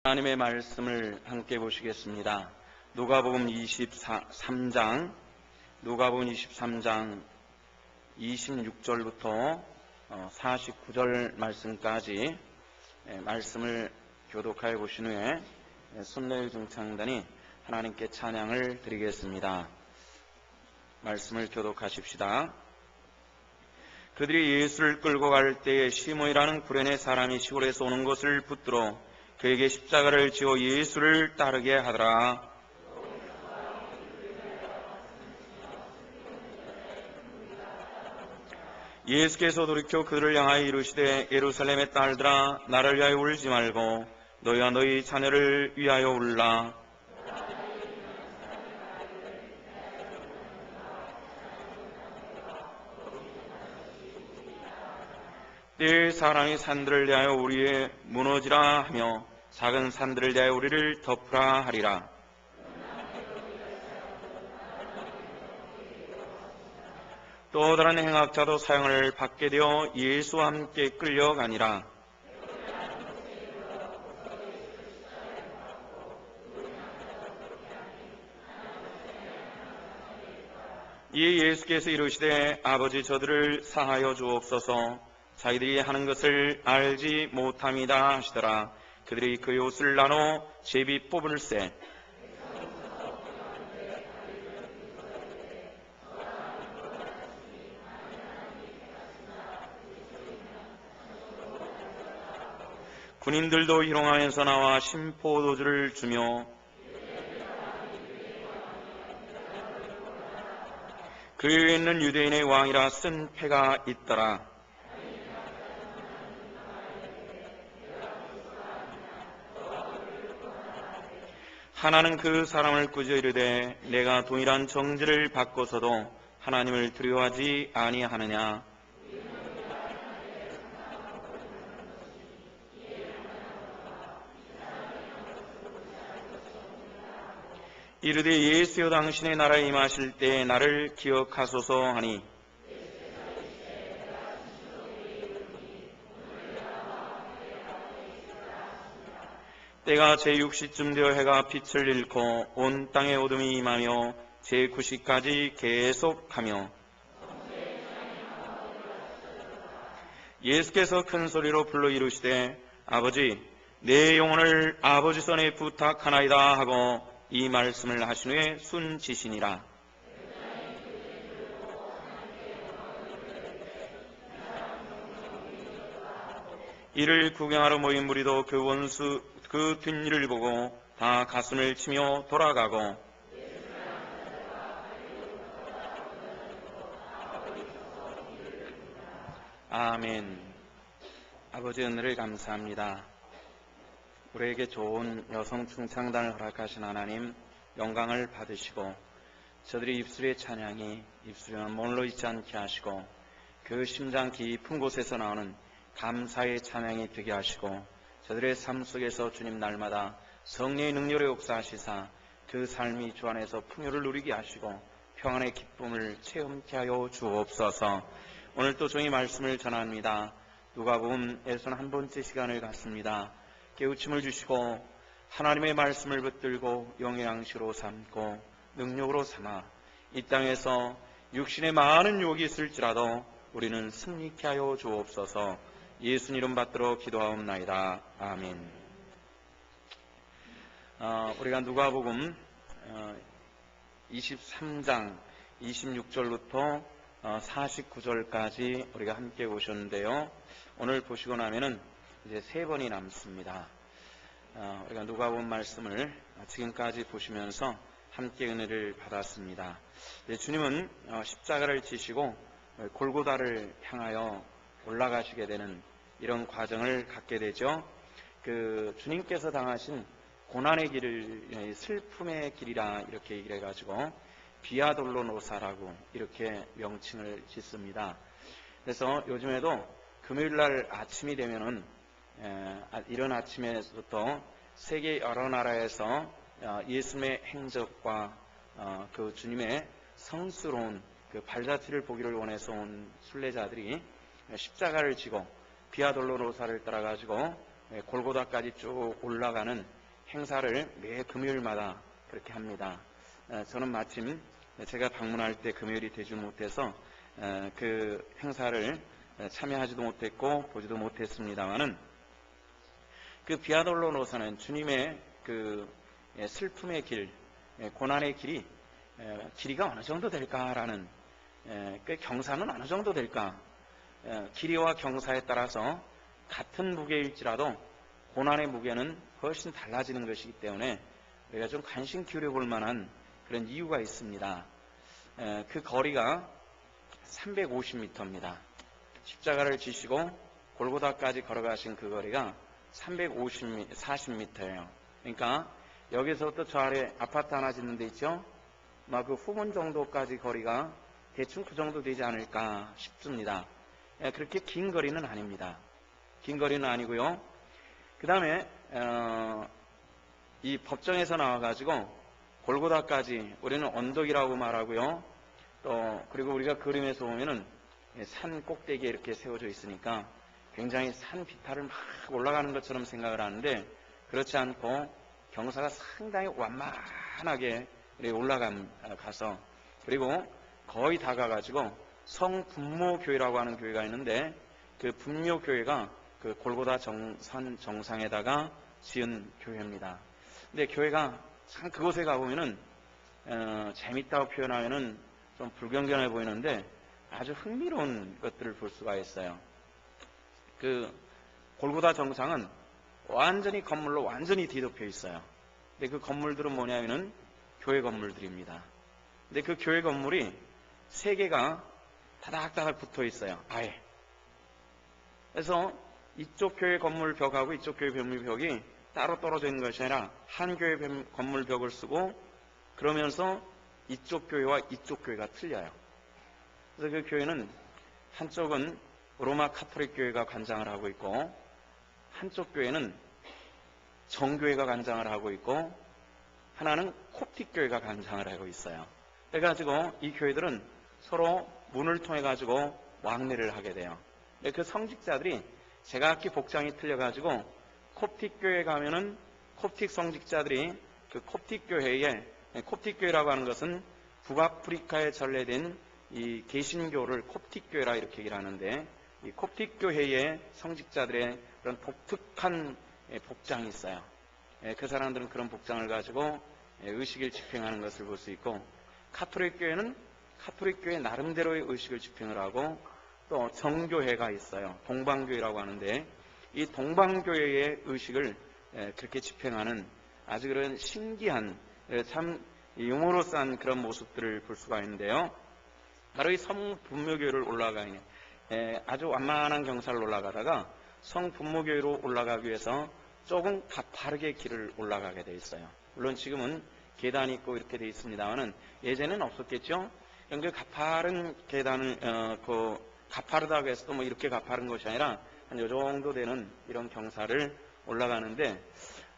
하나님의 말씀을 함께 보시겠습니다. 누가복음 23장 26절부터 49절 말씀까지 말씀을 교독하여 보신 후에 손내일 중창단이 하나님께 찬양을 드리겠습니다. 말씀을 교독하십시다. 그들이 예수를 끌고 갈 때에 시몬이라는 구레네 사람이 시골에서 오는 것을 붙들어 그에게 십자가를 지어 예수를 따르게 하더라. 예수께서 돌이켜 그들을 향하여 이르시되 예루살렘의 딸들아 나를 위하여 울지 말고 너희와 너희 자녀를 위하여 울라. 때의 사랑이 산들을 대하여 우리의 무너지라 하며 작은 산들을 대하여 우리를 덮으라 하리라. 또 다른 행악자도 사형을 받게 되어 예수와 함께 끌려가니라. 이에 예수께서 이르시되 아버지 저들을 사하여 주옵소서. 자기들이 하는 것을 알지 못함이다 하시더라. 그들이 그의 옷을 나눠 제비 뽑을새 군인들도 희롱하면서 나와 심포도주를 주며 그 위에 있는 유대인의 왕이라 쓴 패가 있더라. 하나는 그 사람을 꾸짖어 이르되 내가 동일한 정죄를 받고서도 하나님을 두려워하지 아니하느냐. 이르되 예수여 당신의 나라에 임하실 때에 나를 기억하소서 하니 때가 제6시쯤 되어 해가 빛을 잃고 온 땅에 어둠이 임하며 제9시까지 계속하며 예수께서 큰 소리로 불러 이르시되 아버지 내 영혼을 아버지 손에 부탁하나이다 하고 이 말씀을 하신 후에 순지시니라. 이를 구경하러 모인 무리도 그 원수 그 뒷일을 보고 다 가슴을 치며 돌아가고 아멘. 아버지 은혜를 감사합니다. 우리에게 좋은 여성 충창단을 허락하신 하나님 영광을 받으시고 저들이 입술의 찬양이 입술에만 머물러 있지 않게 하시고 그 심장 깊은 곳에서 나오는 감사의 찬양이 되게 하시고 저들의 삶 속에서 주님 날마다 성령의 능력을 역사하시사 그 삶이 주 안에서 풍요를 누리게 하시고 평안의 기쁨을 체험케 하여 주옵소서. 오늘 또 종이 말씀을 전합니다. 누가복음에서는 한 번째 시간을 갖습니다. 깨우침을 주시고 하나님의 말씀을 붙들고 영의 양식으로 삼고 능력으로 삼아 이 땅에서 육신의 많은 유혹이 있을지라도 우리는 승리케 하여 주옵소서. 예수님 이름 받들어 기도하옵나이다. 아멘. 우리가 누가복음 23장 26절부터 49절까지 우리가 함께 보셨는데요. 오늘 보시고 나면은 이제 3번이 남습니다. 우리가 누가복음 말씀을 지금까지 보시면서 함께 은혜를 받았습니다. 주님은 십자가를 지시고 골고다를 향하여 올라가시게 되는 이런 과정을 갖게 되죠. 그 주님께서 당하신 고난의 길을 슬픔의 길이라 이렇게 얘기를 해가지고 비아돌로노사라고 이렇게 명칭을 짓습니다. 그래서 요즘에도 금요일날 아침이 되면은 이런 아침에부터 세계 여러 나라에서 예수님의 행적과 그 주님의 성스러운 그 발자취를 보기를 원해서 온 순례자들이 십자가를 지고 비아돌로노사를 따라가지고 골고다까지 쭉 올라가는 행사를 매 금요일마다 그렇게 합니다. 저는 마침 제가 방문할 때 금요일이 되지 못해서 그 행사를 참여하지도 못했고 보지도 못했습니다만은, 그 비아돌로로서는 주님의 그 슬픔의 길, 고난의 길이가 어느 정도 될까라는, 그 경사는 어느 정도 될까, 길이와 경사에 따라서 같은 무게일지라도 고난의 무게는 훨씬 달라지는 것이기 때문에 우리가 좀 관심 기울여 볼 만한 그런 이유가 있습니다. 그 거리가 350m입니다. 십자가를 지시고 골고다까지 걸어가신 그 거리가 340m예요. 그러니까 여기서부터 저 아래 아파트 하나 짓는 데 있죠? 그 후문 정도까지 거리가 대충 그 정도 되지 않을까 싶습니다. 그렇게 긴 거리는 아닙니다. 긴 거리는 아니고요. 그 다음에 이 법정에서 나와가지고 골고다까지 우리는 언덕이라고 말하고요. 또 그리고 우리가 그림에서 보면은 산 꼭대기에 이렇게 세워져 있으니까 굉장히 산 비탈을 막 올라가는 것처럼 생각을 하는데, 그렇지 않고 경사가 상당히 완만하게 올라가서, 그리고 거의 다 가가지고 성분모교회라고 하는 교회가 있는데, 그 분묘교회가 그 골고다 산 정상에다가 지은 교회입니다. 근데 교회가 참 그곳에 가보면은 재밌다고 표현하면은 좀 불경건해 보이는데 아주 흥미로운 것들을 볼 수가 있어요. 그 골고다 정상은 완전히 건물로 완전히 뒤덮여 있어요. 근데 그 건물들은 뭐냐면은 교회 건물들입니다. 근데 그 교회 건물이 세 개가 다닥다닥 붙어 있어요. 아예. 그래서 이쪽 교회 건물 벽하고 이쪽 교회 건물 벽이 따로 떨어져 있는 것이 아니라 한 교회 건물 벽을 쓰고, 그러면서 이쪽 교회와 이쪽 교회가 틀려요. 그래서 그 교회는 한쪽은 로마 카톨릭 교회가 관장을 하고 있고, 한쪽 교회는 정교회가 관장을 하고 있고, 하나는 콥틱 교회가 관장을 하고 있어요. 그래가지고 이 교회들은 서로 문을 통해 가지고 왕래를 하게 돼요. 그 성직자들이 제각기 복장이 틀려가지고 콥틱 교회에 가면은 콥틱 성직자들이 그 콥틱 교회에, 콥틱 교회라고 하는 것은 북아프리카에 전래된 이 개신교를 콥틱 교회라 이렇게 얘기를 하는데, 이 콥틱 교회의 성직자들의 그런 독특한 복장이 있어요. 그 사람들은 그런 복장을 가지고 의식을 집행하는 것을 볼 수 있고, 카톨릭 교회는 카톨릭 교회 나름대로의 의식을 집행을 하고, 또 정교회가 있어요. 동방교회라고 하는데, 이 동방교회의 의식을 그렇게 집행하는 아주 그런 신기한, 참 유머러스한 그런 모습들을 볼 수가 있는데요. 바로 이 성분묘교회를 올라가는 아주 완만한 경사를 올라가다가 성분묘교회로 올라가기 위해서 조금 가파르게 길을 올라가게 돼 있어요. 물론 지금은 계단이 있고 이렇게 돼 있습니다만은 예전에는 없었겠죠. 그 가파른 계단을 가파르다고 해서 또 뭐 이렇게 가파른 것이 아니라 한 요 정도 되는 이런 경사를 올라가는데,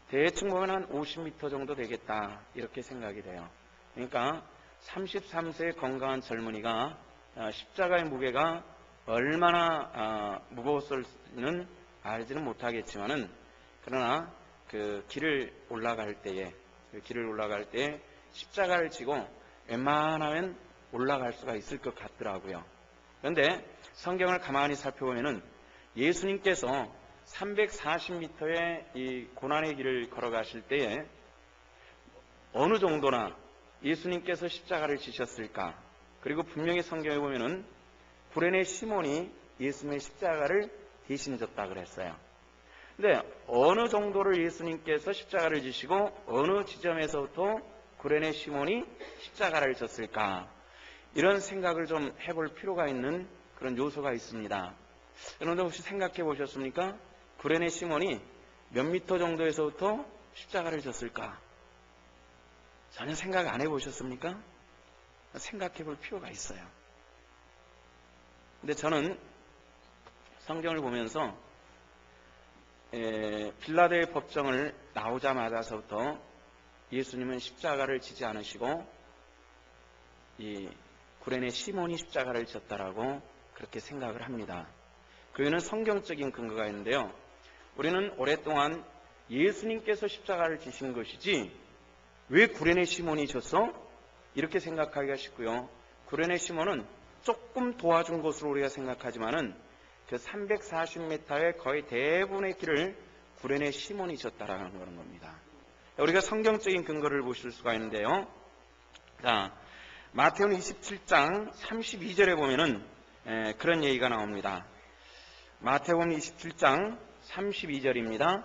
대충 보면 한 50m 정도 되겠다 이렇게 생각이 돼요. 그러니까 33세의 건강한 젊은이가 십자가의 무게가 얼마나 무거웠을지는 알지는 못하겠지만은, 그러나 그 길을 올라갈 때에 십자가를 지고 웬만하면 올라갈 수가 있을 것 같더라고요. 그런데 성경을 가만히 살펴보면은 예수님께서 340m의 이 고난의 길을 걸어가실 때에 어느 정도나 예수님께서 십자가를 지셨을까? 그리고 분명히 성경에 보면은 구레네 시몬이 예수님의 십자가를 대신 졌다 그랬어요. 근데 어느 정도를 예수님께서 십자가를 지시고 어느 지점에서부터 구레네 시몬이 십자가를 졌을까? 이런 생각을 좀 해볼 필요가 있는 그런 요소가 있습니다. 여러분들 혹시 생각해 보셨습니까? 구레네 시몬이 몇 미터 정도에서부터 십자가를 졌을까? 전혀 생각 안 해보셨습니까? 생각해 볼 필요가 있어요. 근데 저는 성경을 보면서 빌라도의 법정을 나오자마자서부터 예수님은 십자가를 지지 않으시고 이 구레네 시몬이 십자가를 졌다라고 그렇게 생각을 합니다. 그 이유는 성경적인 근거가 있는데요. 우리는 오랫동안 예수님께서 십자가를 지신 것이지 왜 구레네 시몬이 졌어? 이렇게 생각하기가 쉽고요. 구레네 시몬은 조금 도와준 것으로 우리가 생각하지만은 그 340m의 거의 대부분의 길을 구레네 시몬이 졌다라는 그런 겁니다. 우리가 성경적인 근거를 보실 수가 있는데요. 자, 마태복음 27장 32절에 보면은 그런 얘기가 나옵니다. 마태복음 27장 32절입니다.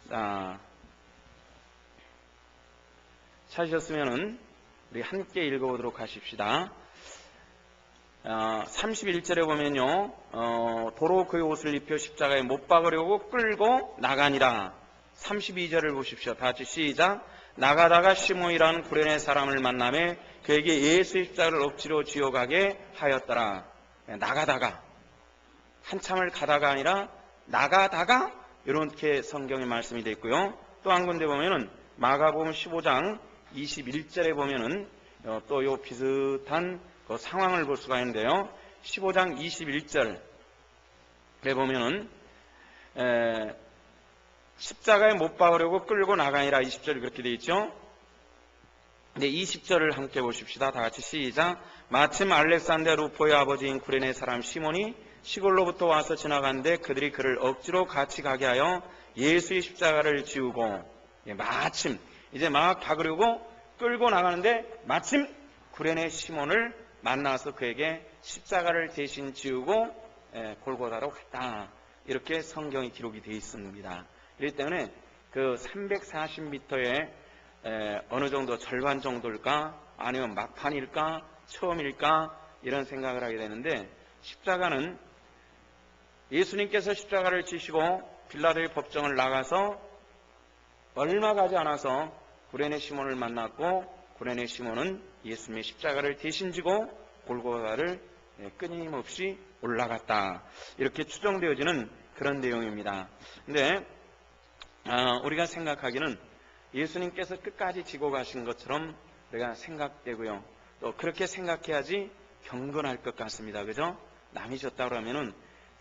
자, 찾으셨으면은 우리 함께 읽어보도록 하십시다. 31절에 보면요, 도로 그의 옷을 입혀 십자가에 못 박으려고 끌고 나가니라. 32절을 보십시오. 다 같이 시작. 나가다가 시몬이라는 구레네 사람을 만나매 그에게 예수의 십자가를 억지로 쥐어가게 하였더라. 나가다가, 한참을 가다가 아니라 나가다가, 이렇게 성경에 말씀이 되어 있고요. 또 한 군데 보면은 마가복음 15장 21절에 보면은 또 요 비슷한 그 상황을 볼 수가 있는데요. 15장 21절에 보면은 십자가에 못 박으려고 끌고 나가니라. 20절이 그렇게 되어 있죠. 근데 20절을 함께 보십시다. 다 같이 시작. 마침 알렉산더 루포의 아버지인 구레네 사람 시몬이 시골로부터 와서 지나가는데 그들이 그를 억지로 같이 가게 하여 예수의 십자가를 지우고, 마침 이제 막 박으려고 끌고 나가는데 마침 구레네 시몬을 만나서 그에게 십자가를 대신 지우고 골고다로 갔다. 이렇게 성경이 기록이 되어 있습니다. 그렇기 때문에 그 340m의 어느 정도 절반 정도일까, 아니면 막판일까, 처음일까, 이런 생각을 하게 되는데, 십자가는 예수님께서 십자가를 지시고 빌라도의 법정을 나가서 얼마 가지 않아서 구레네 시몬을 만났고, 구레네 시몬은 예수님의 십자가를 대신 지고 골고다를 끊임없이 올라갔다. 이렇게 추정되어지는 그런 내용입니다. 근데 우리가 생각하기는 예수님께서 끝까지 지고 가신 것처럼 우리가 생각되고요. 또 그렇게 생각해야지 경건할 것 같습니다. 그죠? 남이 졌다 그러면은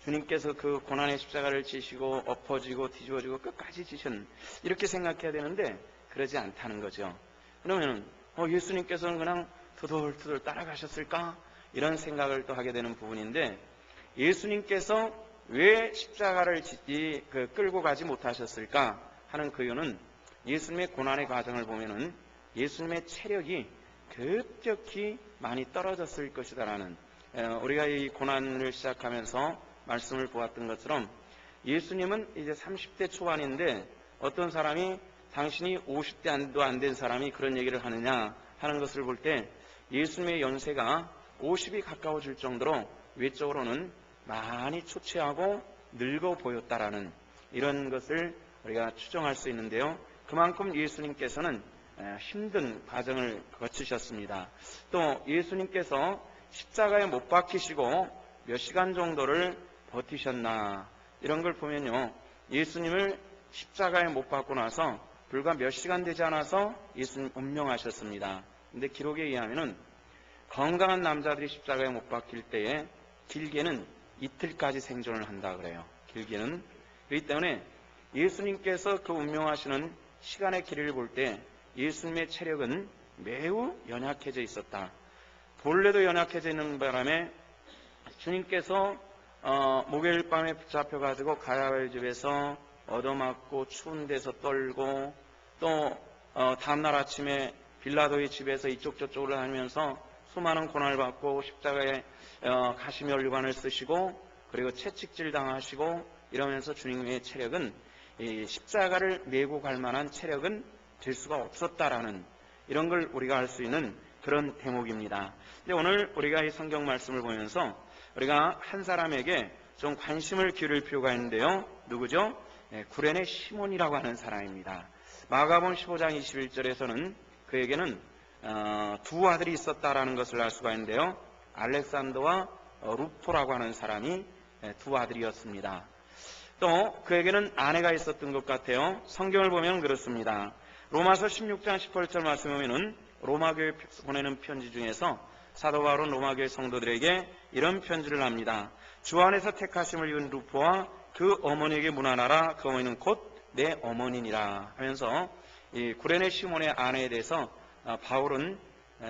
주님께서 그 고난의 십자가를 지시고 엎어지고 뒤집어지고 끝까지 지신, 이렇게 생각해야 되는데 그러지 않다는 거죠. 그러면은 예수님께서는 그냥 투덜투덜 따라가셨을까? 이런 생각을 또 하게 되는 부분인데, 예수님께서 왜 십자가를 끌고 가지 못하셨을까 하는 그 이유는 예수님의 고난의 과정을 보면은 예수님의 체력이 급격히 많이 떨어졌을 것이다라는, 우리가 이 고난을 시작하면서 말씀을 보았던 것처럼 예수님은 이제 30대 초반인데 어떤 사람이 당신이 50대도 안 된 사람이 그런 얘기를 하느냐 하는 것을 볼 때 예수님의 연세가 50이 가까워질 정도로 외적으로는 많이 초췌하고 늙어 보였다라는 이런 것을 우리가 추정할 수 있는데요. 그만큼 예수님께서는 힘든 과정을 거치셨습니다. 또 예수님께서 십자가에 못 박히시고 몇 시간 정도를 버티셨나, 이런 걸 보면요, 예수님을 십자가에 못 박고 나서 불과 몇 시간 되지 않아서 예수님 운명하셨습니다. 근데 기록에 의하면은 건강한 남자들이 십자가에 못 박힐 때에 길게는 이틀까지 생존을 한다 그래요. 길게는. 그렇기 때문에 예수님께서 그 운명하시는 시간의 길이를 볼 때 예수님의 체력은 매우 연약해져 있었다. 본래도 연약해져 있는 바람에 주님께서 목요일 밤에 붙잡혀가지고 가야바의 집에서 얻어맞고 추운 데서 떨고, 또 다음날 아침에 빌라도의 집에서 이쪽 저쪽을 다니면서 수많은 고난을 받고 십자가에 가시면류관을 쓰시고 그리고 채찍질 당하시고 이러면서 주님의 체력은, 이 십자가를 메고 갈 만한 체력은 될 수가 없었다라는, 이런 걸 우리가 알 수 있는 그런 대목입니다. 근데 오늘 우리가 이 성경 말씀을 보면서 우리가 한 사람에게 좀 관심을 기울일 필요가 있는데요. 누구죠? 구레네 시몬이라고 하는 사람입니다. 마가복음 15장 21절에서는 그에게는 두 아들이 있었다라는 것을 알 수가 있는데요. 알렉산더와 루포라고 하는 사람이 두 아들이었습니다. 또 그에게는 아내가 있었던 것 같아요. 성경을 보면 그렇습니다. 로마서 16장 18절 말씀에 보면은 로마교회 보내는 편지 중에서 사도 바울은 로마교회 성도들에게 이런 편지를 합니다. 주 안에서 택하심을 입은 루포와 그 어머니에게 문안하라. 그 어머니는 곧 내 어머니니라 하면서 이 구레네 시몬의 아내에 대해서 바울은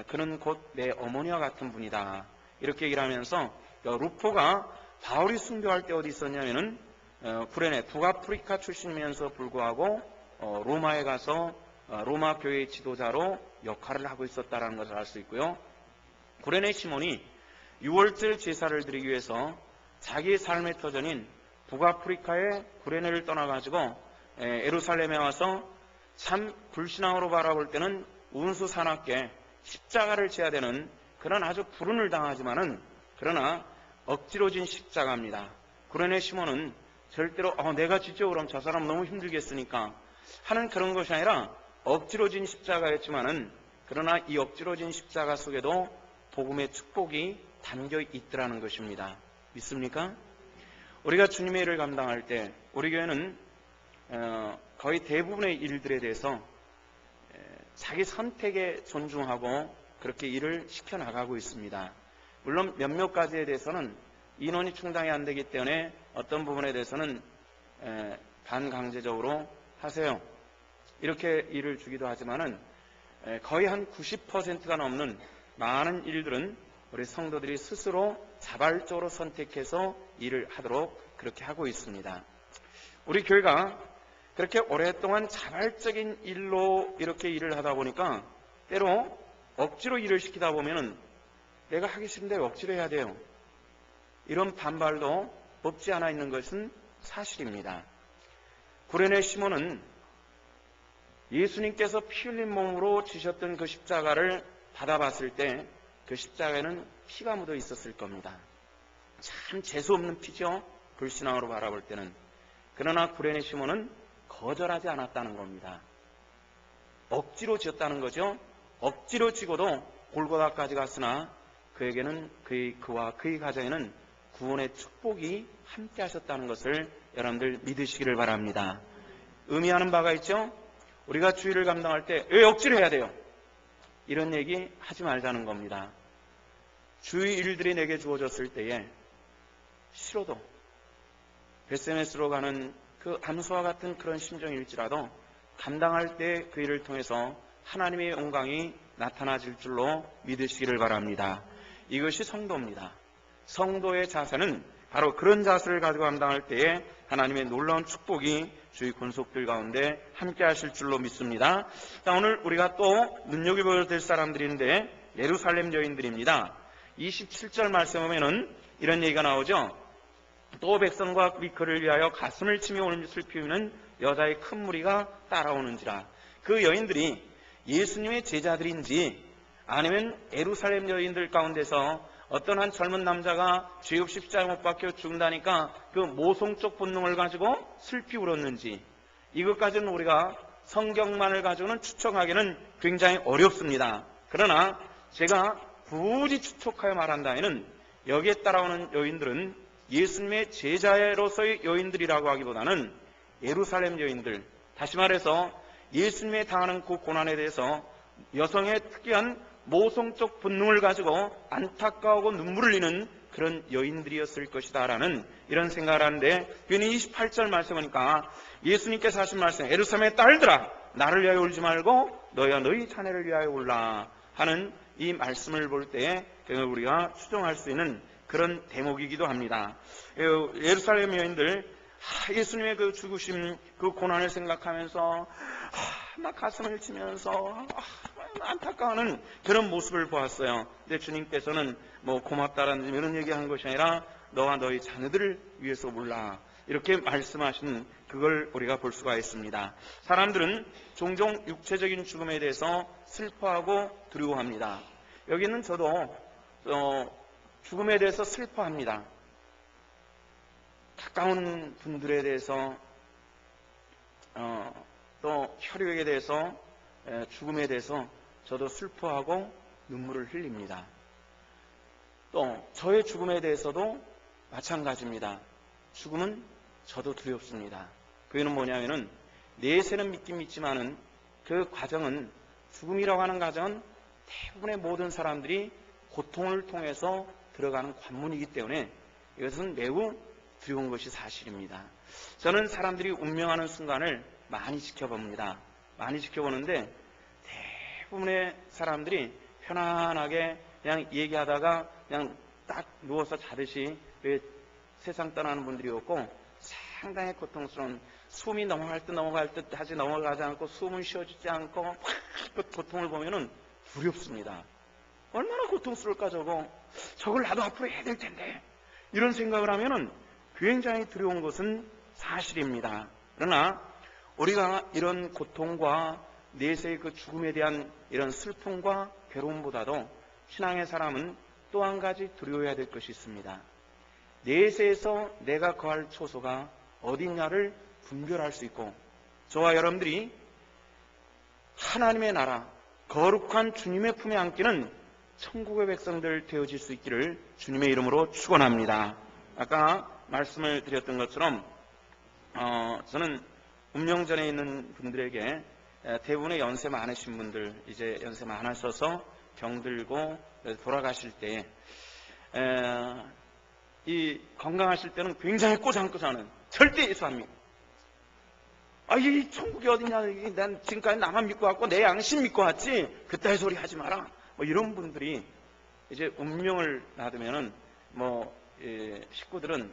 그는 곧 내 어머니와 같은 분이다 이렇게 얘기를 하면서 루포가 바울이 순교할 때 어디 있었냐면은 구레네 북아프리카 출신이면서 불구하고 로마에 가서 로마 교회의 지도자로 역할을 하고 있었다는 것을 알 수 있고요. 구레네 시몬이 6월절 제사를 드리기 위해서 자기의 삶의 터전인 북아프리카의 구레네를 떠나가지고 예루살렘에 와서 참 불신앙으로 바라볼 때는 운수 사납게 십자가를 져야 되는 그런 아주 불운을 당하지만은 그러나 억지로 진 십자가입니다. 구레네 시몬은 절대로 내가 지죠 그럼 저 사람 너무 힘들겠으니까 하는 그런 것이 아니라 억지로 진 십자가였지만은 그러나 이 억지로 진 십자가 속에도 복음의 축복이 담겨 있더라는 것입니다. 믿습니까? 우리가 주님의 일을 감당할 때 우리 교회는 거의 대부분의 일들에 대해서 자기 선택에 존중하고 그렇게 일을 시켜나가고 있습니다. 물론 몇몇 가지에 대해서는 인원이 충당이 안 되기 때문에 어떤 부분에 대해서는 반강제적으로 하세요 이렇게 일을 주기도 하지만은 거의 한 90%가 넘는 많은 일들은 우리 성도들이 스스로 자발적으로 선택해서 일을 하도록 그렇게 하고 있습니다. 우리 교회가 그렇게 오랫동안 자발적인 일로 이렇게 일을 하다 보니까 때로 억지로 일을 시키다 보면은 내가 하기 싫은데 억지로 해야 돼요. 이런 반발도 없지 않아 있는 것은 사실입니다. 구레네 시몬은 예수님께서 피 흘린 몸으로 지셨던 그 십자가를 받아봤을 때 그 십자가에는 피가 묻어 있었을 겁니다. 참 재수없는 피죠. 불신앙으로 바라볼 때는. 그러나 구레네 시몬은 거절하지 않았다는 겁니다. 억지로 지었다는 거죠. 억지로 지고도 골고다까지 갔으나 그에게는 그와 그의 가정에는 구원의 축복이 함께 하셨다는 것을 여러분들 믿으시기를 바랍니다. 의미하는 바가 있죠. 우리가 주일을 감당할 때 왜 억지로 해야 돼요? 이런 얘기 하지 말자는 겁니다. 주의 일들이 내게 주어졌을 때에 싫어도 베세메스로 가는 그 암소와 같은 그런 심정일지라도 감당할 때 그 일을 통해서 하나님의 영광이 나타나질 줄로 믿으시기를 바랍니다. 이것이 성도입니다. 성도의 자세는 바로 그런 자세를 가지고 감당할 때에 하나님의 놀라운 축복이 주의 권속들 가운데 함께 하실 줄로 믿습니다. 자, 오늘 우리가 또 눈여겨봐야 될 사람들인데 예루살렘 여인들입니다. 27절 말씀 보면은 이런 얘기가 나오죠. 또 백성과 그를 위하여 가슴을 치며 울음을 피우는 여자의 큰 무리가 따라오는지라. 그 여인들이 예수님의 제자들인지 아니면 예루살렘 여인들 가운데서 어떤 한 젊은 남자가 죄 없이 십자가에 못 박혀 죽는다니까 그 모성적 본능을 가지고 슬피 울었는지 이것까지는 우리가 성경만을 가지고는 추측하기는 굉장히 어렵습니다. 그러나 제가 굳이 추측하여 말한다면 여기에 따라오는 여인들은 예수님의 제자로서의 여인들이라고 하기보다는 예루살렘 여인들, 다시 말해서 예수님의 당하는 그 고난에 대해서 여성의 특이한 모성적 본능을 가지고 안타까워하고 눈물을 흘리는 그런 여인들이었을 것이다 라는 이런 생각을 하는데, 괜히 28절 말씀하니까 예수님께서 하신 말씀, 예루살렘의 딸들아 나를 위하여 울지 말고 너희와 너희 자녀를 위하여 울라 하는 이 말씀을 볼 때에 우리가 추정할 수 있는 그런 대목이기도 합니다. 예루살렘 여인들 예수님의 그 죽으심, 그 고난을 생각하면서 막 가슴을 치면서 안타까워하는 그런 모습을 보았어요. 근데 주님께서는 뭐 고맙다라는 이런 얘기한 것이 아니라 너와 너희 자녀들을 위해서 울라 이렇게 말씀하신 그걸 우리가 볼 수가 있습니다. 사람들은 종종 육체적인 죽음에 대해서 슬퍼하고 두려워합니다. 여기는 저도 죽음에 대해서 슬퍼합니다. 가까운 분들에 대해서 또 혈육에 대해서 죽음에 대해서 저도 슬퍼하고 눈물을 흘립니다. 또 저의 죽음에 대해서도 마찬가지입니다. 죽음은 저도 두렵습니다. 그 이유는 뭐냐면은 내세는 믿긴 믿지만은 그 과정은, 죽음이라고 하는 과정은 대부분의 모든 사람들이 고통을 통해서 들어가는 관문이기 때문에 이것은 매우 두려운 것이 사실입니다. 저는 사람들이 운명하는 순간을 많이 지켜봅니다. 많이 지켜보는데 대부분의 사람들이 편안하게 그냥 얘기하다가 그냥 딱 누워서 자듯이 왜 세상 떠나는 분들이 없고 상당히 고통스러운 숨이 넘어갈 듯 하지 넘어가지 않고 숨은 쉬어지지 않고 그 고통을 보면은 두렵습니다. 얼마나 고통스러울까 저걸 나도 앞으로 해야 될 텐데 이런 생각을 하면은 굉장히 두려운 것은 사실입니다. 그러나 우리가 이런 고통과 내세의 그 죽음에 대한 이런 슬픔과 괴로움보다도 신앙의 사람은 또 한 가지 두려워해야 될 것이 있습니다. 내세에서 내가 거할 초소가 어딨냐를 분별할 수 있고 저와 여러분들이 하나님의 나라 거룩한 주님의 품에 안기는 천국의 백성들 되어질 수 있기를 주님의 이름으로 축원합니다. 아까 말씀을 드렸던 것처럼 저는 운명전에 있는 분들에게 대부분의 연세 많으신 분들 이제 연세 많으셔서 병들고 돌아가실 때 이 건강하실 때는 굉장히 꼬장꼬장하는 절대 예수 안 믿고 이 천국이 어디냐 난 지금까지 나만 믿고 왔고 내 양심 믿고 왔지 그따위 소리 하지 마라 뭐 이런 분들이 이제 운명을 놔두면은 식구들은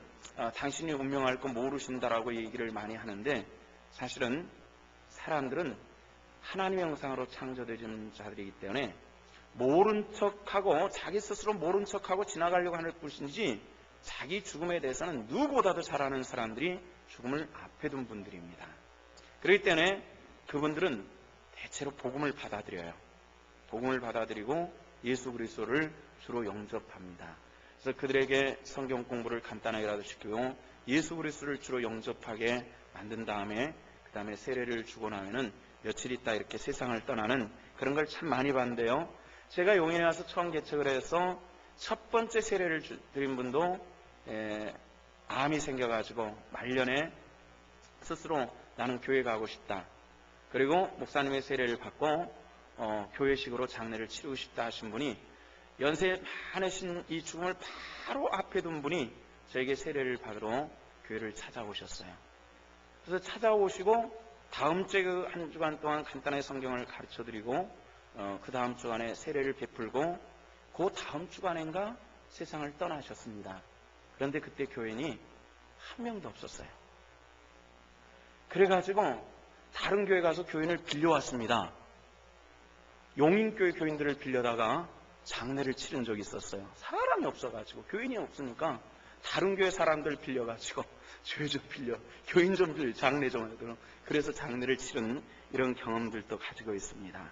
당신이 운명할 거 모르신다라고 얘기를 많이 하는데 사실은 사람들은 하나님의 형상으로 창조되어진 자들이기 때문에 모른 척하고 자기 스스로 모른 척하고 지나가려고 하는 것인지 자기 죽음에 대해서는 누구보다도 잘 아는 사람들이 죽음을 앞에 둔 분들입니다. 그렇기 때문에 그분들은 대체로 복음을 받아들여요. 복음을 받아들이고 예수 그리스도를 주로 영접합니다. 그래서 그들에게 성경 공부를 간단하게라도 시키고 예수 그리스도를 주로 영접하게 만든 다음에 그 다음에 세례를 주고 나면은 며칠 있다 이렇게 세상을 떠나는 그런 걸 참 많이 봤는데요. 제가 용인에 와서 처음 개척을 해서 첫 번째 세례를 드린 분도 암이 생겨가지고 말년에 스스로 나는 교회 가고 싶다. 그리고 목사님의 세례를 받고 교회식으로 장례를 치르고 싶다 하신 분이 연세 많으신 이 죽음을 바로 앞에 둔 분이 저에게 세례를 받으러 교회를 찾아오셨어요. 그래서 찾아오시고 다음 주에 그 한 주간 동안 간단하게 성경을 가르쳐드리고 그 다음 주간에 세례를 베풀고 그 다음 주간인가 세상을 떠나셨습니다. 그런데 그때 교인이 한 명도 없었어요. 그래가지고 다른 교회 가서 교인을 빌려왔습니다. 용인교회 교인들을 빌려다가 장례를 치른 적이 있었어요. 사람이 없어가지고 교인이 없으니까 다른 교회 사람들 빌려가지고 교인 좀 빌려 장례 좀 해도 그래서 장례를 치른 이런 경험들도 가지고 있습니다.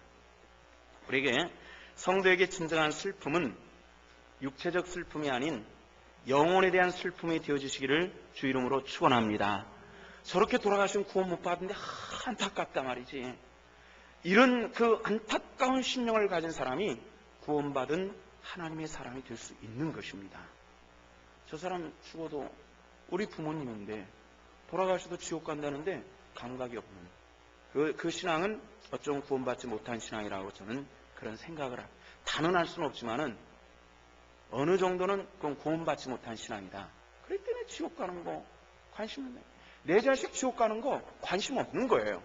우리에게 성도에게 진정한 슬픔은 육체적 슬픔이 아닌 영혼에 대한 슬픔이 되어주시기를 주 이름으로 축원합니다. 저렇게 돌아가시면 구원 못 받는데 안타깝다 말이지. 이런 그 안타까운 심령을 가진 사람이 구원받은 하나님의 사람이 될 수 있는 것입니다. 저 사람 죽어도 우리 부모님인데 돌아가셔도 지옥 간다는데 감각이 없는 그 신앙은 어쩌면 구원받지 못한 신앙이라고 저는 그런 생각을 합니다. 단언할 수는 없지만은 어느 정도는 그건 구원받지 못한 신앙이다. 그렇기 때문에 지옥 가는 거 관심 없네. 내 자식 지옥 가는 거 관심 없는 거예요.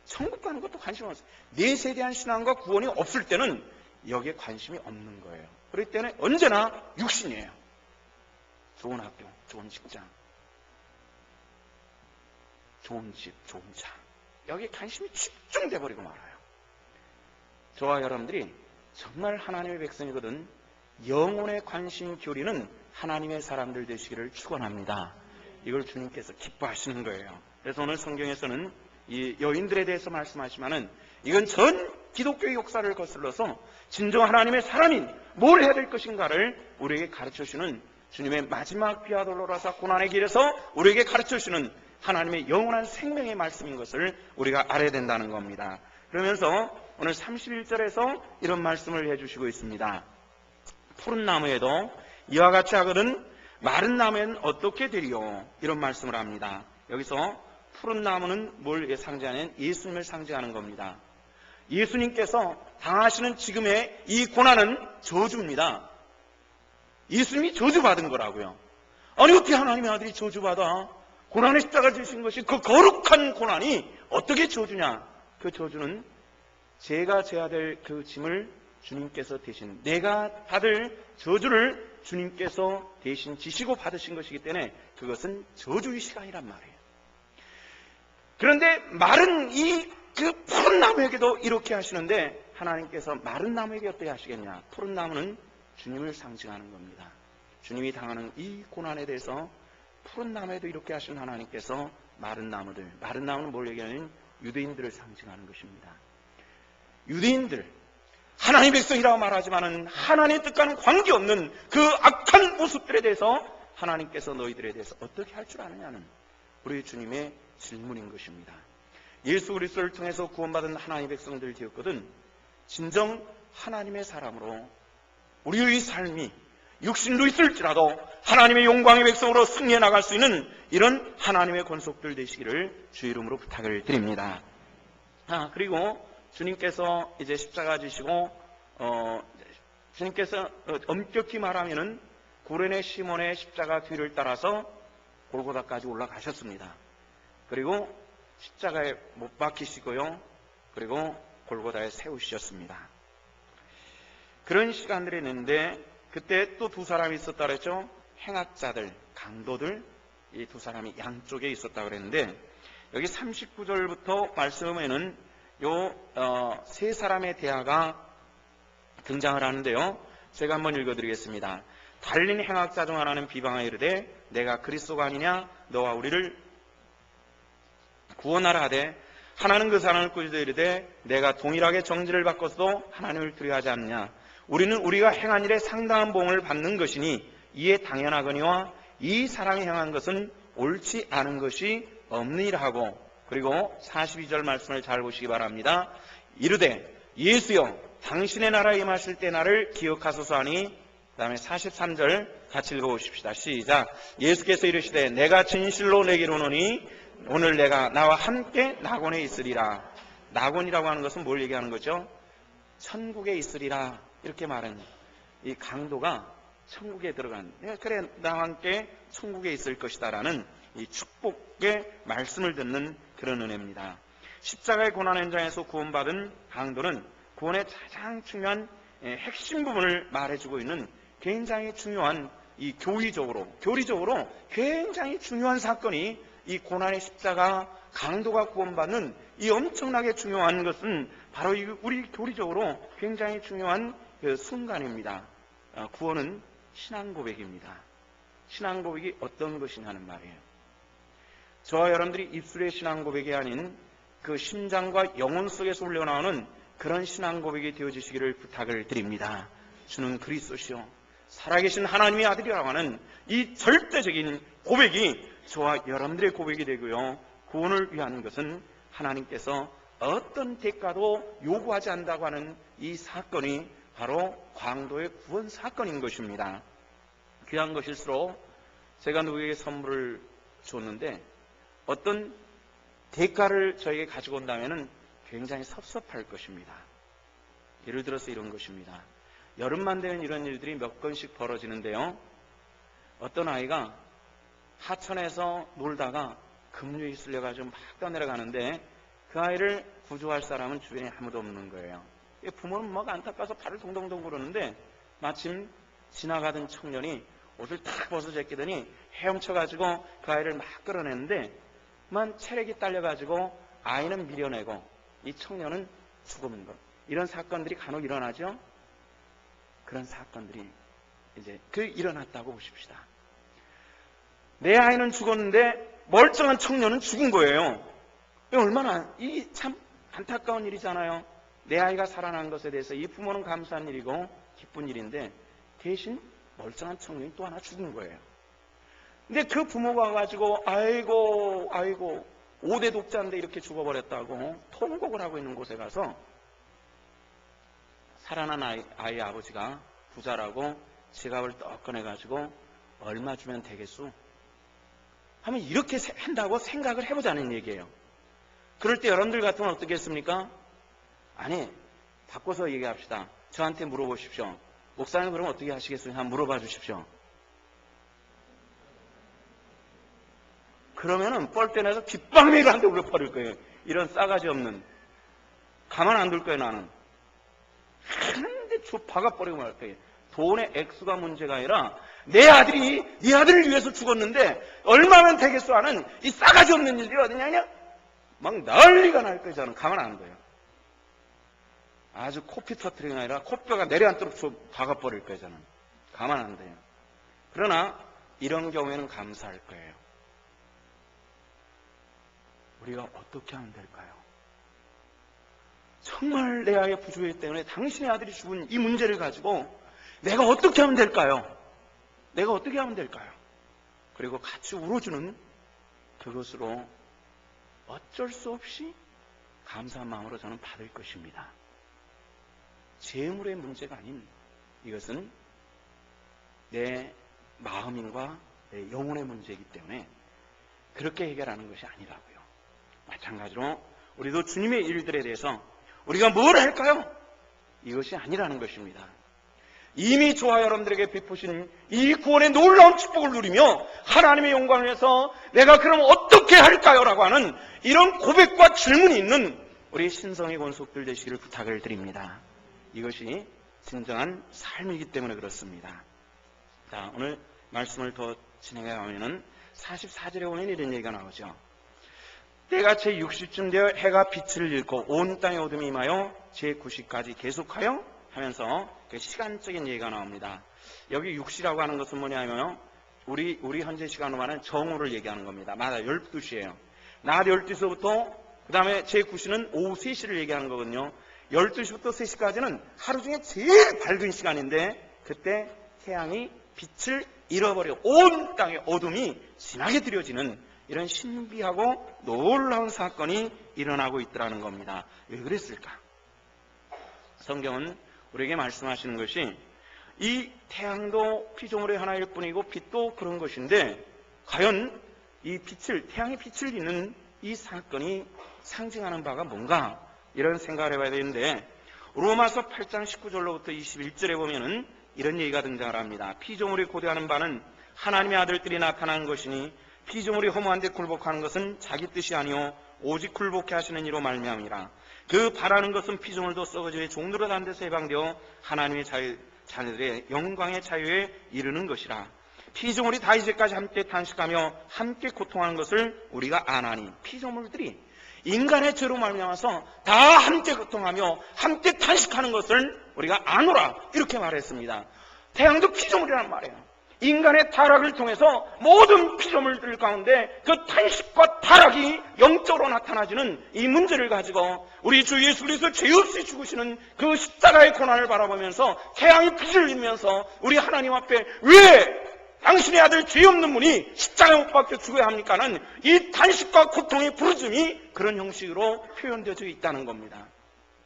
천국 가는 것도 관심 없어요. 내 세대한 신앙과 구원이 없을 때는 여기에 관심이 없는 거예요. 그렇기 때문에 언제나 육신이에요. 좋은 학교, 좋은 직장, 좋은 집, 좋은 차. 여기에 관심이 집중돼 버리고 말아요. 저와 여러분들이 정말 하나님의 백성이거든 영혼에 관심 기울이는 하나님의 사람들 되시기를 축원합니다. 이걸 주님께서 기뻐하시는 거예요. 그래서 오늘 성경에서는 이 여인들에 대해서 말씀하시면은 이건 전 기독교의 역사를 거슬러서 진정 하나님의 사람인 뭘 해야 될 것인가를 우리에게 가르쳐주시는 주님의 마지막 비아 돌로라사 고난의 길에서 우리에게 가르쳐주시는 하나님의 영원한 생명의 말씀인 것을 우리가 알아야 된다는 겁니다. 그러면서 오늘 31절에서 이런 말씀을 해주시고 있습니다. 푸른 나무에도 이와 같이 하거든 마른 나무에는 어떻게 되리요? 이런 말씀을 합니다. 여기서 푸른 나무는 뭘 상징하냐면 예수님을 상징하는 겁니다. 예수님께서 당하시는 지금의 이 고난은 저주입니다. 예수님이 저주받은 거라고요. 아니 어떻게 하나님의 아들이 저주받아? 고난의 십자가를 지신 것이 그 거룩한 고난이 어떻게 저주냐? 그 저주는 제가 져야 될 그 짐을 주님께서 대신, 내가 받을 저주를 주님께서 대신 지시고 받으신 것이기 때문에 그것은 저주의 시간이란 말이에요. 그런데 마른 그 푸른 나무에게도 이렇게 하시는데, 하나님께서 마른 나무에게 어떻게 하시겠냐? 푸른 나무는 주님을 상징하는 겁니다. 주님이 당하는 이 고난에 대해서 푸른 나무에도 이렇게 하신 하나님께서 마른 나무는 뭘 얘기하냐면 유대인들을 상징하는 것입니다. 유대인들, 하나님의 백성이라고 말하지만은 하나님의 뜻과는 관계없는 그 악한 모습들에 대해서 하나님께서 너희들에 대해서 어떻게 할 줄 아느냐는 우리 주님의 질문인 것입니다. 예수 그리스도를 통해서 구원받은 하나님의 백성들 되었거든, 진정 하나님의 사람으로 우리의 삶이 육신도 있을지라도 하나님의 영광의 백성으로 승리해 나갈 수 있는 이런 하나님의 권속들 되시기를 주의 이름으로 부탁을 드립니다. 그리고 주님께서 이제 십자가 지시고 주님께서 엄격히 말하면은 구레네 시몬의 십자가 뒤를 따라서 골고다까지 올라가셨습니다. 그리고 십자가에 못 박히시고요. 그리고 골고다에 세우셨습니다. 그런 시간들이 있는데 그때 또 두 사람이 있었다 그랬죠. 행악자들, 강도들, 이 두 사람이 양쪽에 있었다 그랬는데, 여기 39절부터 말씀에는 세 사람의 대화가 등장을 하는데요. 제가 한번 읽어드리겠습니다. 달린 행악자 중 하나는 비방하여 이르되 내가 그리스도가 아니냐? 너와 우리를 구원하라 하되, 하나는 그 사람을 꾸짖어 이르되 내가 동일하게 정죄를 받고서도 하나님을 두려워하지 않느냐? 우리는 우리가 행한 일에 상당한 보응을 받는 것이니 이에 당연하거니와 이 사람이 행한 것은 옳지 않은 것이 없느니라 하고, 그리고 42절 말씀을 잘 보시기 바랍니다. 이르되 예수여 당신의 나라에 임하실 때 나를 기억하소서 하니, 그 다음에 43절 같이 읽어보십시다. 시작. 예수께서 이르시되 내가 진실로 내게 이르노니 오늘 내가 나와 함께 낙원에 있으리라. 낙원이라고 하는 것은 뭘 얘기하는 거죠? 천국에 있으리라, 이렇게 말하는, 이 강도가 천국에 들어간, 그래 나와 함께 천국에 있을 것이다 라는 이 축복의 말씀을 듣는 그런 은혜입니다. 십자가의 고난 현장에서 구원받은 강도는 구원의 가장 중요한 핵심 부분을 말해주고 있는 굉장히 중요한, 이 교리적으로 굉장히 중요한 사건이 이 고난의 십자가 강도가 구원받는 이 엄청나게 중요한 것은 바로 우리 교리적으로 굉장히 중요한 그 순간입니다. 구원은 신앙 고백입니다. 신앙 고백이 어떤 것이냐는 말이에요. 저와 여러분들이 입술의 신앙 고백이 아닌 그 심장과 영혼 속에서 흘러나오는 그런 신앙 고백이 되어주시기를 부탁을 드립니다. 주는 그리스도시요 살아계신 하나님의 아들이라고 하는 이 절대적인 고백이 저와 여러분들의 고백이 되고요. 구원을 위한 것은 하나님께서 어떤 대가도 요구하지 않는다고 하는 이 사건이 바로 강도의 구원 사건인 것입니다. 귀한 것일수록 제가 누구에게 선물을 줬는데 어떤 대가를 저에게 가지고 온다면 굉장히 섭섭할 것입니다. 예를 들어서 이런 것입니다. 여름만 되면 이런 일들이 몇 건씩 벌어지는데요. 어떤 아이가 하천에서 놀다가 급류에 쓸려가지고 막 떠내려가는데 그 아이를 구조할 사람은 주변에 아무도 없는 거예요. 부모는 막 안타까워서 발을 동동동 구르는데 마침 지나가던 청년이 옷을 탁 벗어 제끼더니 헤엄쳐가지고 그 아이를 막 끌어내는데 만 체력이 딸려가지고 아이는 밀어내고 이 청년은 죽은 것. 이런 사건들이 간혹 일어나죠. 그런 사건들이 이제 일어났다고 보십시다. 내 아이는 죽었는데 멀쩡한 청년은 죽은 거예요. 얼마나 참 안타까운 일이잖아요. 내 아이가 살아난 것에 대해서 이 부모는 감사한 일이고 기쁜 일인데 대신 멀쩡한 청년이 또 하나 죽은 거예요. 근데 그 부모가 와가지고 아이고 5대 독자인데 이렇게 죽어버렸다고 통곡을 하고 있는 곳에 가서 살아난 아이의 아버지가 부자라고 지갑을 떡 꺼내가지고 얼마 주면 되겠소? 하면 이렇게 한다고 생각을 해보자는 얘기예요. 그럴 때 여러분들 같으면 어떻게 했습니까? 아니, 바꿔서 얘기합시다. 저한테 물어보십시오. 목사님 그럼 어떻게 하시겠어요? 한번 물어봐 주십시오. 그러면은 뻘대 내서 깃방맹이를 한 대 울려버릴 거예요. 이런 싸가지 없는. 가만 안 둘 거예요, 나는. 하는데 박아버리고 말 거예요. 돈의 액수가 문제가 아니라 내 아들이 네 아들을 위해서 죽었는데 얼마면 되겠소 하는 이 싸가지 없는 일들이 어디냐냐? 막 난리가 날 거예요. 저는 가만 안 둬요. 아주 코피 터트리가 아니라 코뼈가 내려앉도록 박아버릴 거예요. 저는 가만 안 돼요. 그러나 이런 경우에는 감사할 거예요. 우리가 어떻게 하면 될까요? 정말 내 아이의 부조의 때문에 당신의 아들이 죽은 이 문제를 가지고 내가 어떻게 하면 될까요? 내가 어떻게 하면 될까요? 그리고 같이 울어주는 그것으로 어쩔 수 없이 감사한 마음으로 저는 받을 것입니다. 재물의 문제가 아닌 이것은 내 마음인과 내 영혼의 문제이기 때문에 그렇게 해결하는 것이 아니라고요. 마찬가지로 우리도 주님의 일들에 대해서 우리가 뭘 할까요? 이것이 아니라는 것입니다. 이미 저와 여러분들에게 베푸신 이 구원의 놀라운 축복을 누리며 하나님의 영광을 위해서 내가 그럼 어떻게 할까요? 라고 하는 이런 고백과 질문이 있는 우리 신성의 권속들 되시기를 부탁을 드립니다. 이것이 진정한 삶이기 때문에 그렇습니다. 자, 오늘 말씀을 더 진행해 가면은 44절에 보면 이런 얘기가 나오죠. 때가 제60쯤 되어 해가 빛을 잃고 온 땅의 어둠이 임하여 제90까지 계속하여 하면서 그 시간적인 얘기가 나옵니다. 여기 6시라고 하는 것은 뭐냐면 우리 현재 시간으로 말하는 정오를 얘기하는 겁니다. 맞아, 12시예요. 낮 12시부터 그 다음에 제9시는 오후 3시를 얘기하는 거거든요. 12시부터 3시까지는 하루 중에 제일 밝은 시간인데 그때 태양이 빛을 잃어버려 온 땅의 어둠이 진하게 들여지는 이런 신비하고 놀라운 사건이 일어나고 있더라는 겁니다. 왜 그랬을까? 성경은 우리에게 말씀하시는 것이 이 태양도 피조물의 하나일 뿐이고 빛도 그런 것인데 과연 이 태양의 빛을 잇는 이 사건이 상징하는 바가 뭔가 이런 생각을 해봐야 되는데 로마서 8장 19절로부터 21절에 보면은 이런 얘기가 등장을 합니다. 피조물이 고대하는 바는 하나님의 아들들이 나타난 것이니 피조물이 허무한 데 굴복하는 것은 자기 뜻이 아니요 오직 굴복해 하시는 이로 말미암이라. 그 바라는 것은 피조물도 썩어져의 종들로 단 데서 해방되어 하나님의 자녀들의 영광의 자유에 이르는 것이라. 피조물이 다 이제까지 함께 탄식하며 함께 고통하는 것을 우리가 아나니 피조물들이 인간의 죄로 말미암아서 다 함께 고통하며 함께 탄식하는 것을 우리가 아노라 이렇게 말했습니다. 태양도 피조물이란 말이에요. 인간의 타락을 통해서 모든 피조물들 가운데 그 탄식과 타락이 영적으로 나타나지는 이 문제를 가지고 우리 주 예수 그리스도 죄 없이 죽으시는 그 십자가의 고난을 바라보면서 태양이 빛을 잃으면서 우리 하나님 앞에 왜 당신의 아들 죄 없는 분이 십자가에 못 박혀 죽어야 합니까는 이 탄식과 고통의 부르짖음이 그런 형식으로 표현되어져 있다는 겁니다.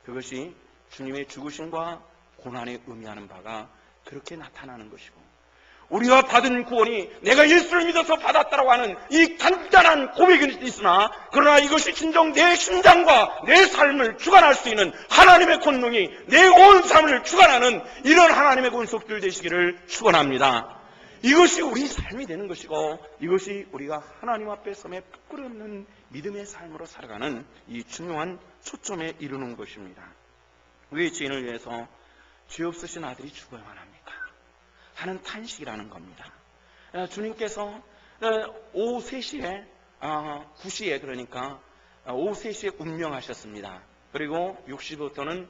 그것이 주님의 죽으심과 고난에 의미하는 바가 그렇게 나타나는 것이고 우리가 받은 구원이 내가 예수를 믿어서 받았다라고 하는 이 간단한 고백은 있으나 그러나 이것이 진정 내 심장과 내 삶을 주관할 수 있는 하나님의 권능이 내 온 삶을 주관하는 이런 하나님의 권속들 되시기를 축원합니다. 이것이 우리 삶이 되는 것이고 이것이 우리가 하나님 앞에 섬에 부끄러 없는 믿음의 삶으로 살아가는 이 중요한 초점에 이르는 것입니다. 왜 죄인을 위해서 죄 없으신 아들이 죽어야만 합니까? 하는 탄식이라는 겁니다. 주님께서 오후 3시에 9시에 그러니까 오후 3시에 운명하셨습니다. 그리고 6시부터는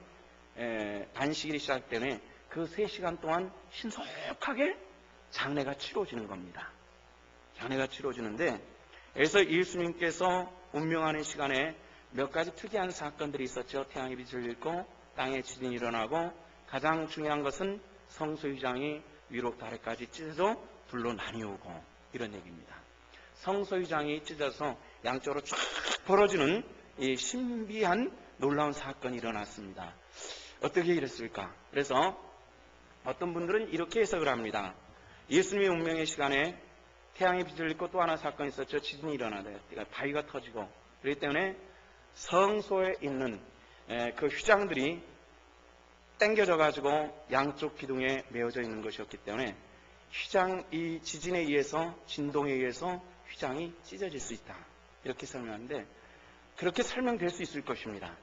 안식일이 시작되는 그 3시간 동안 신속하게 장례가 치러지는 겁니다. 장례가 치러지는데 그래서 예수님께서 운명하는 시간에 몇 가지 특이한 사건들이 있었죠. 태양의 빛을 잃고 땅에 지진이 일어나고 가장 중요한 것은 성소유장이 위로부터 아래까지 찢어져 둘로 나뉘어오고 이런 얘기입니다. 성소유장이 찢어서 양쪽으로 쫙 벌어지는 이 신비한 놀라운 사건이 일어났습니다. 어떻게 이랬을까? 그래서 어떤 분들은 이렇게 해석을 합니다. 예수님의 운명의 시간에 태양의 빛을 잃고 또 하나 사건이 있었죠. 지진이 일어나요. 바위가 터지고 그렇기 때문에 성소에 있는 그 휘장들이 당겨져 가지고 양쪽 기둥에 메어져 있는 것이었기 때문에 휘장 이 지진에 의해서 진동에 의해서 휘장이 찢어질 수 있다. 이렇게 설명하는데 그렇게 설명될 수 있을 것입니다.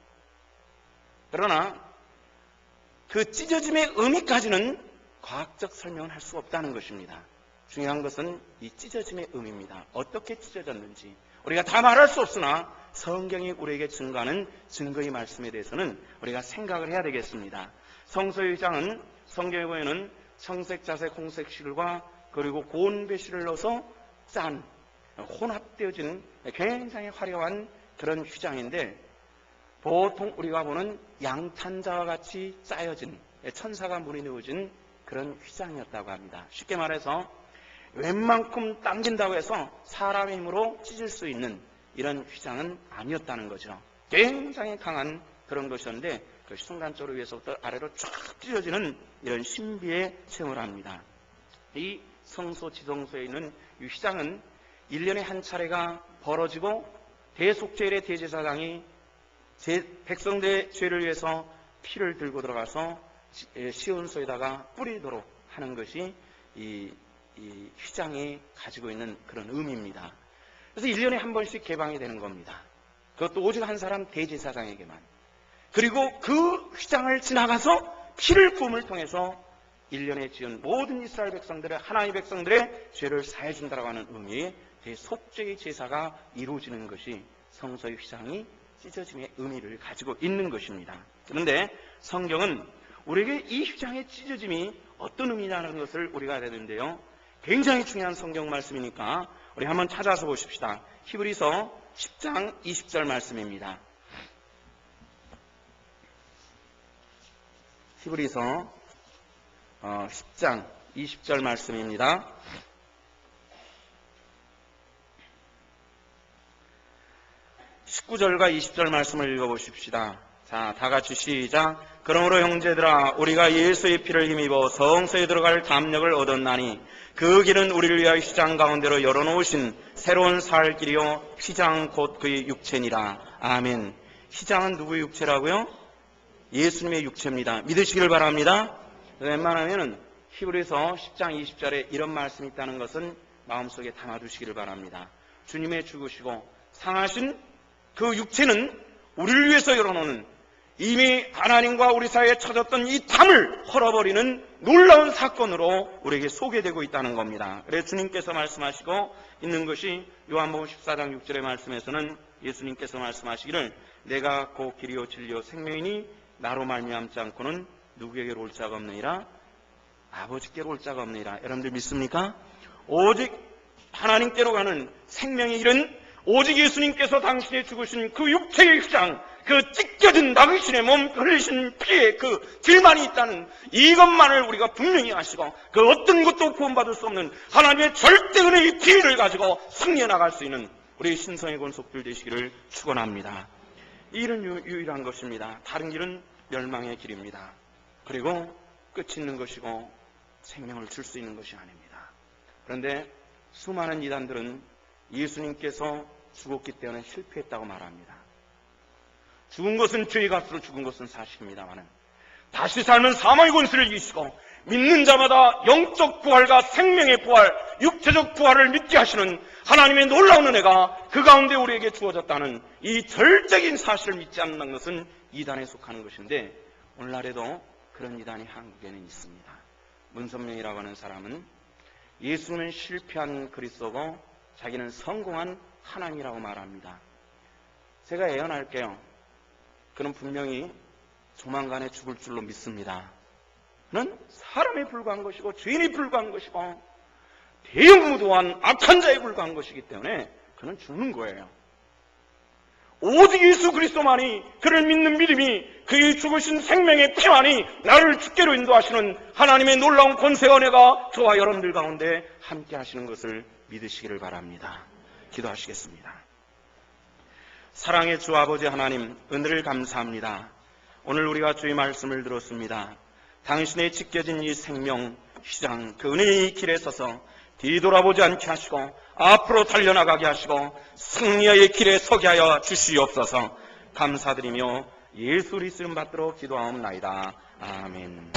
그러나 그 찢어짐의 의미까지는 과학적 설명을 할 수 없다는 것입니다. 중요한 것은 이 찢어짐의 의미입니다. 어떻게 찢어졌는지 우리가 다 말할 수 없으나 성경이 우리에게 증거하는 증거의 말씀에 대해서는 우리가 생각을 해야 되겠습니다. 성소의 휘장은 성경에 보면은 청색, 자색, 홍색 실과 그리고 고운 배실을 넣어서 짠 혼합되어진 굉장히 화려한 그런 휘장인데 보통 우리가 보는 양탄자와 같이 짜여진 천사가 물이 넣어진 그런 휘장이었다고 합니다. 쉽게 말해서 웬만큼 당긴다고 해서 사람의 힘으로 찢을 수 있는 이런 휘장은 아니었다는 거죠. 굉장히 강한 그런 것이었는데 그 순간적으로 위에서부터 아래로 쫙 찢어지는 이런 신비의 체험을 합니다. 이 성소 지성소에 있는 이 휘장은 1년에 한 차례가 벌어지고 대속죄일의 대제사장이 백성들의 죄를 위해서 피를 들고 들어가서 시온소에다가 뿌리도록 하는 것이 이 휘장이 가지고 있는 그런 의미입니다. 그래서 1년에 한 번씩 개방이 되는 겁니다. 그것도 오직 한 사람 대제사장에게만. 그리고 그 휘장을 지나가서 피를 부음을 통해서 1년에 지은 모든 이스라엘 백성들의 하나님의 백성들의 죄를 사해 준다라고 하는 의미의 대속죄의 제사가 이루어지는 것이 성소의 휘장이 찢어짐의 의미를 가지고 있는 것입니다. 그런데 성경은 우리에게 이 휘장의 찢어짐이 어떤 의미냐는 것을 우리가 알아야 되는데요. 굉장히 중요한 성경 말씀이니까 우리 한번 찾아서 보십시다. 히브리서 10장 20절 말씀입니다. 히브리서 10장 20절 말씀입니다. (19절과 20절) 말씀을 읽어보십시다. 자, 다 같이 시작. 그러므로 형제들아 우리가 예수의 피를 힘입어 성소에 들어갈 담력을 얻었나니 그 길은 우리를 위하여 휘장 가운데로 열어놓으신 새로운 살 길이요 휘장 곧 그의 육체니라. 아멘. 휘장은 누구의 육체라고요? 예수님의 육체입니다. 믿으시길 바랍니다. 웬만하면 히브리서 10장 20절에 이런 말씀이 있다는 것은 마음속에 담아두시기를 바랍니다. 주님의 죽으시고 상하신 그 육체는 우리를 위해서 열어놓는 이미 하나님과 우리 사이에 쳐졌던 이 담을 헐어버리는 놀라운 사건으로 우리에게 소개되고 있다는 겁니다. 그래서 주님께서 말씀하시고 있는 것이 요한복음 14장 6절의 말씀에서는 예수님께서 말씀하시기를 내가 곧 길이요 진리요 생명이니 나로 말미암지 않고는 누구에게로 올 자가 없느니라. 아버지께로 올 자가 없느니라. 여러분들 믿습니까? 오직 하나님께로 가는 생명의 길은 오직 예수님께서 당신의 죽으신 그 육체의 휘장, 그 찢겨진 당신의 몸 흘리신 피의 그 길만이 있다는 이것만을 우리가 분명히 아시고 그 어떤 것도 구원받을 수 없는 하나님의 절대 은혜의 피를 가지고 승리해 나갈 수 있는 우리 신성의 권속들 되시기를 축원합니다. 이 길은 유일한 것입니다. 다른 길은 멸망의 길입니다. 그리고 끝이 있는 것이고 생명을 줄 수 있는 것이 아닙니다. 그런데 수많은 이단들은 예수님께서 죽었기 때문에 실패했다고 말합니다. 죽은 것은 죄의 값으로 죽은 것은 사실입니다만 다시 살면 사망의 권세를 이기시고 믿는 자마다 영적 부활과 생명의 부활, 육체적 부활을 믿게 하시는 하나님의 놀라운 은혜가 그 가운데 우리에게 주어졌다는 이 절대적인 사실을 믿지 않는 것은 이단에 속하는 것인데 오늘날에도 그런 이단이 한국에는 있습니다. 문선명이라고 하는 사람은 예수님은 실패한 그리스도고 자기는 성공한 하나님이라고 말합니다. 제가 예언할게요. 그는 분명히 조만간에 죽을 줄로 믿습니다. 그는 사람에 불과한 것이고 죄인이 불과한 것이고 대형무도한 악한 자에 불과한 것이기 때문에 그는 죽는 거예요. 오직 예수 그리스도만이 그를 믿는 믿음이 그의 죽으신 생명의 피만이 나를 죽게로 인도하시는 하나님의 놀라운 권세와 은혜가 저와 여러분들 가운데 함께 하시는 것을 믿으시기를 바랍니다. 기도하시겠습니다. 사랑의 주 아버지 하나님, 은혜를 감사합니다. 오늘 우리가 주의 말씀을 들었습니다. 당신의 찢겨진 이 생명 휘장, 그 은혜의 길에 서서 뒤돌아보지 않게 하시고 앞으로 달려나가게 하시고 승리의 길에 서게 하여 주시옵소서. 감사드리며 예수 그리스도 이름 받들어 기도하옵나이다. 아멘.